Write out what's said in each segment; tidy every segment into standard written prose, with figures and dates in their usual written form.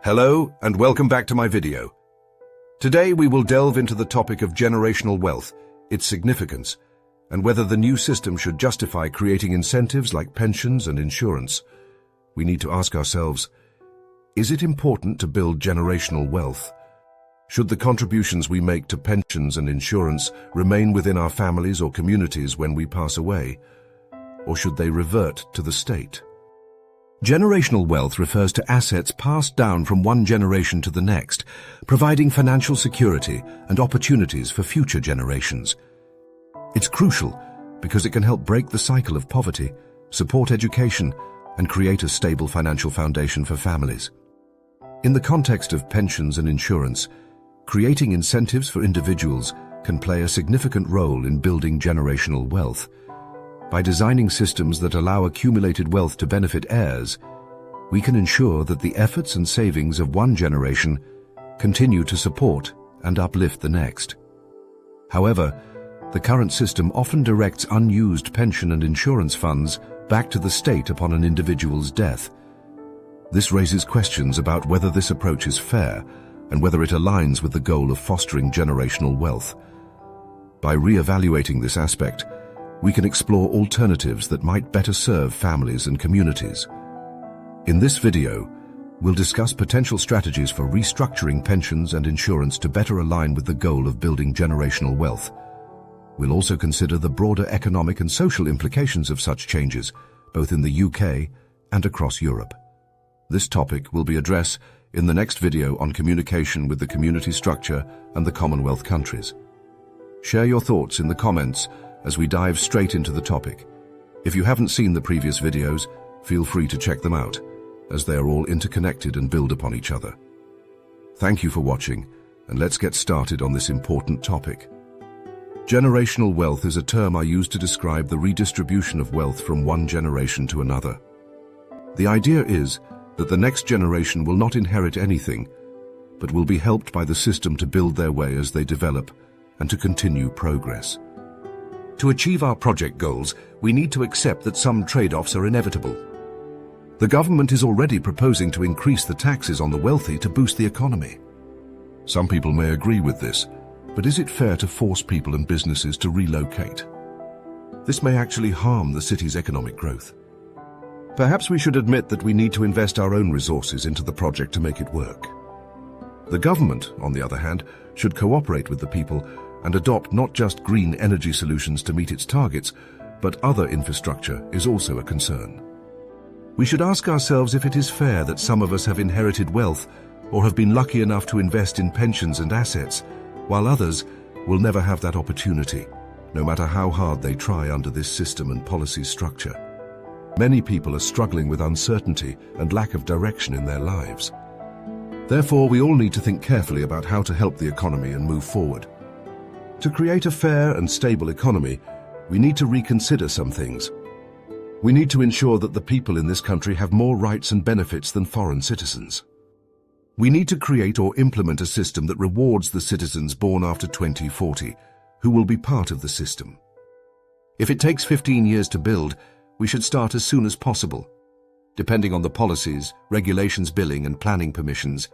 Hello and welcome back to my video. Today we will delve into the topic of generational wealth, its significance, and whether the new system should justify creating incentives like pensions and insurance. We need to ask ourselves, is it important to build generational wealth? Should the contributions we make to pensions and insurance remain within our families or communities when we pass away? Or should they revert to the state? Generational wealth refers to assets passed down from one generation to the next, providing financial security and opportunities for future generations. It's crucial because it can help break the cycle of poverty, support education, and create a stable financial foundation for families. In the context of pensions and insurance, creating incentives for individuals can play a significant role in building generational wealth. By designing systems that allow accumulated wealth to benefit heirs, we can ensure that the efforts and savings of one generation continue to support and uplift the next. However, the current system often directs unused pension and insurance funds back to the state upon an individual's death. This raises questions about whether this approach is fair and whether it aligns with the goal of fostering generational wealth. By re-evaluating this aspect, we can explore alternatives that might better serve families and communities. In this video, we'll discuss potential strategies for restructuring pensions and insurance to better align with the goal of building generational wealth. We'll also consider the broader economic and social implications of such changes, both in the UK and across Europe. This topic will be addressed in the next video on communication with the community structure and the Commonwealth countries. Share your thoughts in the comments as we dive straight into the topic. If you haven't seen the previous videos, feel free to check them out, as they are all interconnected and build upon each other. Thank you for watching, and let's get started on this important topic. Generational wealth is a term I use to describe the redistribution of wealth from one generation to another. The idea is that the next generation will not inherit anything, but will be helped by the system to build their way as they develop and to continue progress. To achieve our project goals, we need to accept that some trade-offs are inevitable. The government is already proposing to increase the taxes on the wealthy to boost the economy. Some people may agree with this, but is it fair to force people and businesses to relocate? This may actually harm the city's economic growth. Perhaps we should admit that we need to invest our own resources into the project to make it work. The government, on the other hand, should cooperate with the people and adopt not just green energy solutions to meet its targets, but other infrastructure is also a concern. We should ask ourselves if it is fair that some of us have inherited wealth or have been lucky enough to invest in pensions and assets, while others will never have that opportunity, no matter how hard they try under this system and policy structure. Many people are struggling with uncertainty and lack of direction in their lives. Therefore, we all need to think carefully about how to help the economy and move forward. To create a fair and stable economy, we need to reconsider some things. We need to ensure that the people in this country have more rights and benefits than foreign citizens. We need to create or implement a system that rewards the citizens born after 2040, who will be part of the system. If it takes 15 years to build, we should start as soon as possible, depending on the policies, regulations, billing, and planning permissions.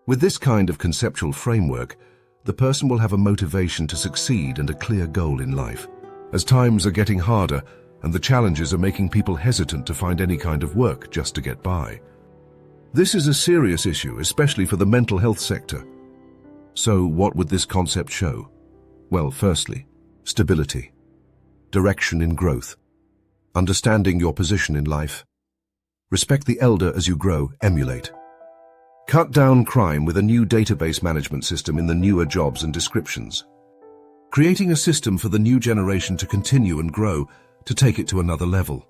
With this kind of conceptual framework, the person will have a motivation to succeed and a clear goal in life. As times are getting harder and the challenges are making people hesitant to find any kind of work just to get by. This is a serious issue, especially for the mental health sector. So what would this concept show? Well, firstly, stability, direction in growth, understanding your position in life, respect the elder as you grow, emulate. Cut down crime with a new database management system in the newer jobs and descriptions. Creating a system for the new generation to continue and grow, to take it to another level.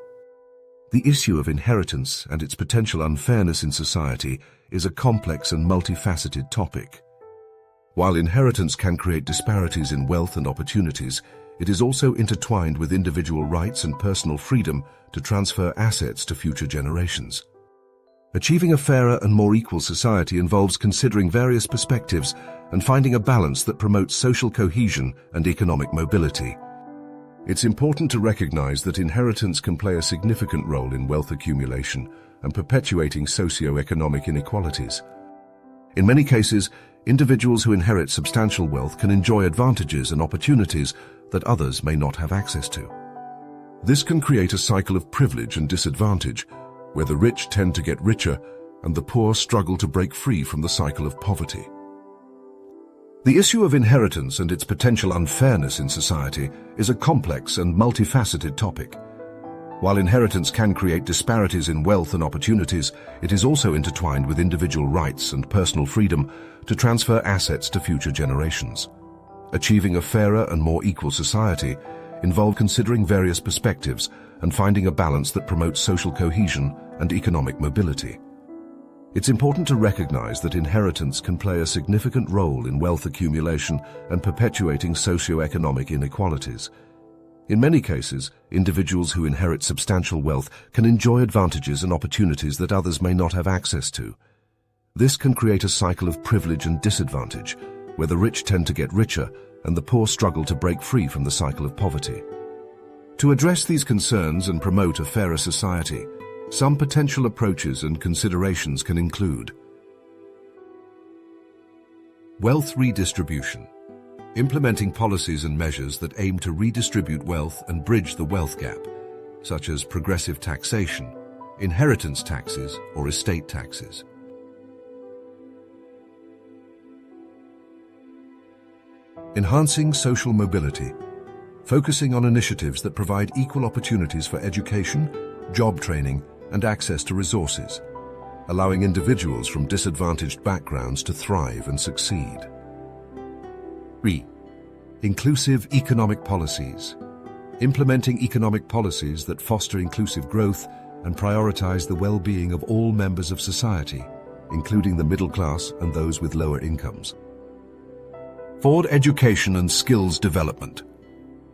The issue of inheritance and its potential unfairness in society is a complex and multifaceted topic. While inheritance can create disparities in wealth and opportunities, it is also intertwined with individual rights and personal freedom to transfer assets to future generations. Achieving a fairer and more equal society involves considering various perspectives and finding a balance that promotes social cohesion and economic mobility. It's important to recognize that inheritance can play a significant role in wealth accumulation and perpetuating socio-economic inequalities. In many cases, individuals who inherit substantial wealth can enjoy advantages and opportunities that others may not have access to. This can create a cycle of privilege and disadvantage, where the rich tend to get richer and the poor struggle to break free from the cycle of poverty. The issue of inheritance and its potential unfairness in society is a complex and multifaceted topic. While inheritance can create disparities in wealth and opportunities, it is also intertwined with individual rights and personal freedom to transfer assets to future generations. Achieving a fairer and more equal society involves considering various perspectives and finding a balance that promotes social cohesion and economic mobility. It's important to recognize that inheritance can play a significant role in wealth accumulation and perpetuating socio-economic inequalities. In many cases, individuals who inherit substantial wealth can enjoy advantages and opportunities that others may not have access to. This can create a cycle of privilege and disadvantage, where the rich tend to get richer and the poor struggle to break free from the cycle of poverty. To address these concerns and promote a fairer society, some potential approaches and considerations can include wealth redistribution, implementing policies and measures that aim to redistribute wealth and bridge the wealth gap, such as progressive taxation, inheritance taxes, or estate taxes. Enhancing social mobility, focusing on initiatives that provide equal opportunities for education, job training, and access to resources, allowing individuals from disadvantaged backgrounds to thrive and succeed. 3. Inclusive economic policies, implementing economic policies that foster inclusive growth and prioritize the well-being of all members of society, including the middle class and those with lower incomes. 4. Education and skills development,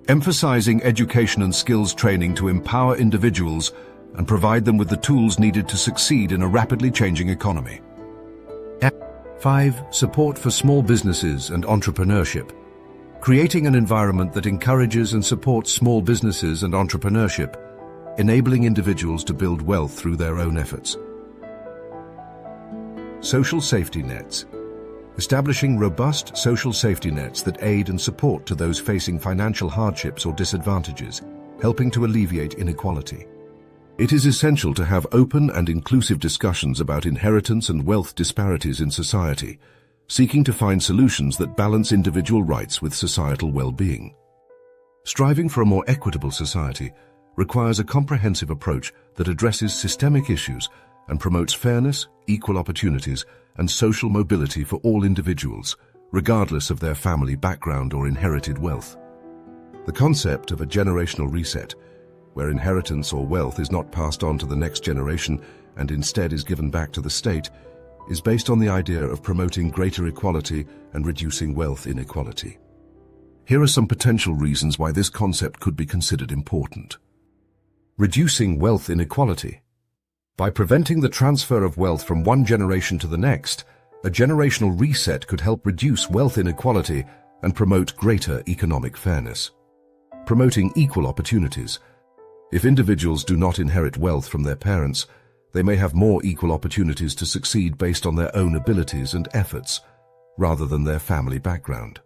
emphasizing education and skills training to empower individuals and provide them with the tools needed to succeed in a rapidly changing economy. 5. Support for small businesses and entrepreneurship, creating an environment that encourages and supports small businesses and entrepreneurship, enabling individuals to build wealth through their own efforts. Social safety nets, establishing robust social safety nets that aid and support to those facing financial hardships or disadvantages, helping to alleviate inequality. It is essential to have open and inclusive discussions about inheritance and wealth disparities in society, seeking to find solutions that balance individual rights with societal well-being. Striving for a more equitable society requires a comprehensive approach that addresses systemic issues and promotes fairness, equal opportunities, and social mobility for all individuals, regardless of their family background or inherited wealth. The concept of a generational reset, where inheritance or wealth is not passed on to the next generation and instead is given back to the state, is based on the idea of promoting greater equality and reducing wealth inequality. Here are some potential reasons why this concept could be considered important. Reducing wealth inequality. By preventing the transfer of wealth from one generation to the next, a generational reset could help reduce wealth inequality and promote greater economic fairness. Promoting equal opportunities. If individuals do not inherit wealth from their parents, they may have more equal opportunities to succeed based on their own abilities and efforts, rather than their family background.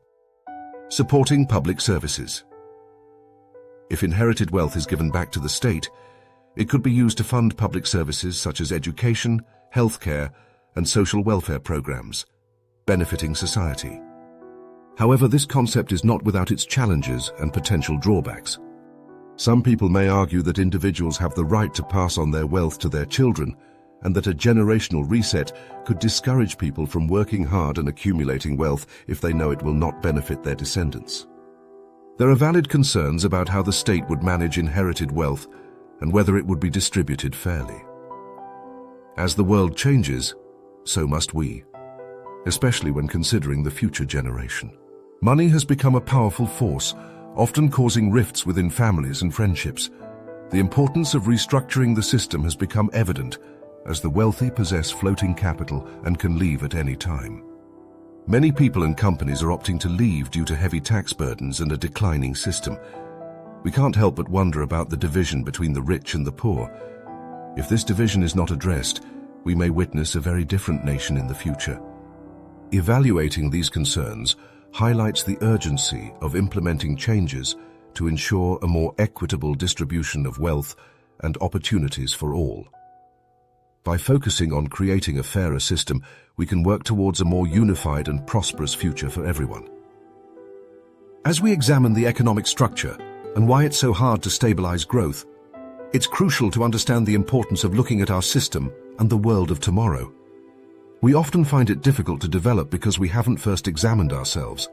Supporting public services. If inherited wealth is given back to the state, it could be used to fund public services such as education, healthcare, and social welfare programs, benefiting society. However, this concept is not without its challenges and potential drawbacks. Some people may argue that individuals have the right to pass on their wealth to their children, and that a generational reset could discourage people from working hard and accumulating wealth if they know it will not benefit their descendants. There are valid concerns about how the state would manage inherited wealth and whether it would be distributed fairly. As the world changes, so must we, especially when considering the future generation. Money has become a powerful force, often causing rifts within families and friendships. The importance of restructuring the system has become evident, as the wealthy possess floating capital and can leave at any time. Many people and companies are opting to leave due to heavy tax burdens and a declining system. We can't help but wonder about the division between the rich and the poor. If this division is not addressed, we may witness a very different nation in the future. Evaluating these concerns highlights the urgency of implementing changes to ensure a more equitable distribution of wealth and opportunities for all. By focusing on creating a fairer system, we can work towards a more unified and prosperous future for everyone. As we examine the economic structure and why it's so hard to stabilize growth, it's crucial to understand the importance of looking at our system and the world of tomorrow. We often find it difficult to develop because we haven't first examined ourselves.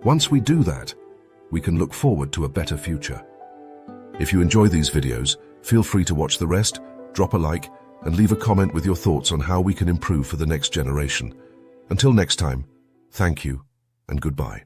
Once we do that, we can look forward to a better future. If you enjoy these videos, feel free to watch the rest, drop a like, and leave a comment with your thoughts on how we can improve for the next generation. Until next time, thank you and goodbye.